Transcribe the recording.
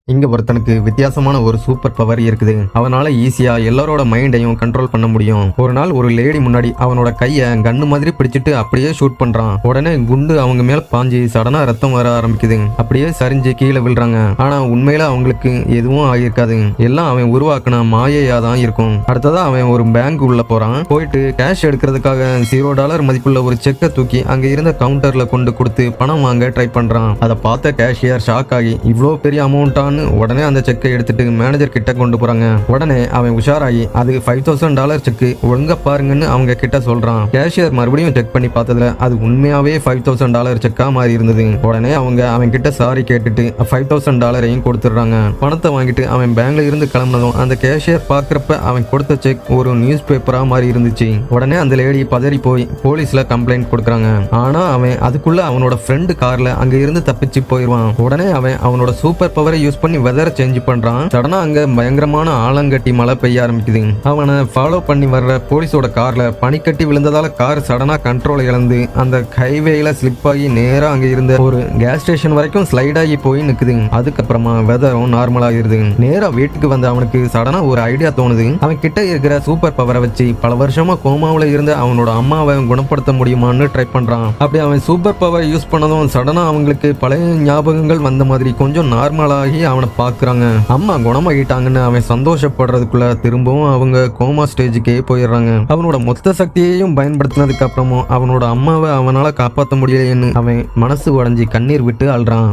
இங்க ஒருத்தனுக்கு வித்தியாசமான ஒரு சூப்பர் பவர் இருக்குது. அவனால ஈஸியா எல்லாரோட மைண்டையும் கண்ட்ரோல் பண்ண முடியும். ஒரு நாள் ஒரு லேடி முன்னாடி அவனோட கைய கன்னு மாதிரி பிடிச்சிட்டு அப்படியே ஷூட் பண்றான். உடனே குண்டு அவங்க மேல பாஞ்சு சடனா ரத்தம் வர ஆரம்பிக்குது. அப்படியே சரிஞ்சு கீழே விழுறாங்க. ஆனா உண்மையில அவங்களுக்கு எதுவும் ஆகியிருக்காது. எல்லாம் அவன் உருவாக்குன மாயையா தான் இருக்கும். அடுத்ததா அவன் ஒரு பேங்க் உள்ள போறான். போயிட்டு கேஷ் எடுக்கிறதுக்காக $0 மதிப்புள்ள ஒரு செக்கை தூக்கி அங்க இருந்த கவுண்டர்ல கொண்டு கொடுத்து பணம் வாங்க ட்ரை பண்றான். அதை பார்த்த கேஷியர் ஷாக் ஆகி இவ்வளோ பெரிய அமௌண்டா உடனே அந்த செக்கை எடுத்துட்டு மேனேஜர் கிட்ட கொண்டு போறாங்க. உடனே அவன் உஷாராயி அது $5000 செக்கு ஒழுங்கா பாருங்கன்னு அவங்க கிட்ட சொல்றான். கேஷியர் மறுபடியும் செக் பண்ணி பார்த்ததுல அது உண்மையாவே $5000 செக்கா மாறி இருந்தது. உடனே அவங்க அவன் கிட்ட சாரி கேட்டுட்டு $5000 கொடுத்துடுறாங்க. பணத்தை வாங்கிட்டு அவன் பேங்க்ல இருந்து கிளம்பினதும் அந்த கேஷியர் பாக்குறப்ப அவன் கொடுத்த செக் ஒரு நியூஸ் பேப்பரா மாறி இருந்துச்சு. உடனே அந்த லேடி பதறி போய் போலீஸ்ல கம்ப்ளைண்ட் கொடுக்கறாங்க. ஆனா அவன் அதுக்குள்ள அவனோட ஃப்ரெண்டு கார்ல அங்க இருந்து தப்பிச்சு போயிருவான். உடனே அவன் அவனோட சூப்பர் பவரை யூஸ் பண்ணி வெதரை சேஞ்ச் பண்றான். சடனா அங்க பயங்கரமான ஆலங்கட்டி மழை பெய்ய ஆரம்பிக்குது. அவனை ஃபாலோ பண்ணி வர்ற போலீஸோட கார்ல பனிக்கட்டி விழுந்ததால கார் சடனா கண்ட்ரோல் இழந்து அந்த ஹைவேல ஸ்லிப் ஆகி நேரா அங்க இருந்த ஒரு கேஸ் ஸ்டேஷன் வரைக்கும் ஸ்லைட் ஆகி போய் நிக்குது. அதுக்கப்புறமா வெதரும் நார்மல் ஆகிருது. நேரா வீட்டுக்கு வந்த அவனுக்கு சடனா ஒரு ஐடியா தோணுது. அவன் கிட்ட இருக்கிற சூப்பர் பவரை வச்சு பல வருஷமா கோமாவுல இருந்த அவனோட அம்மாவை குணப்படுத்த முடியுமான்னு ட்ரை பண்றான். அப்படி அவன் சூப்பர் பவர் யூஸ் பண்ணதும் சடனா அவங்களுக்கு பழைய ஞாபகங்கள் வந்த மாதிரி கொஞ்சம் நார்மல் ஆகி அவனை பாக்குறாங்க. அம்மா குணமாகிட்டாங்கன்னு அவன் சந்தோஷப்படுறதுக்குள்ள திரும்பவும் அவங்க கோமா ஸ்டேஜுக்கே போயிடுறாங்க. அவனோட மொத்த சக்தியையும் பயன்படுத்தினதுக்கு அப்புறமும் அவனோட அம்மாவை அவனால காப்பாற்ற முடியலைன்னு அவன் மனசு உடைஞ்சி கண்ணீர் விட்டு அழுறான்.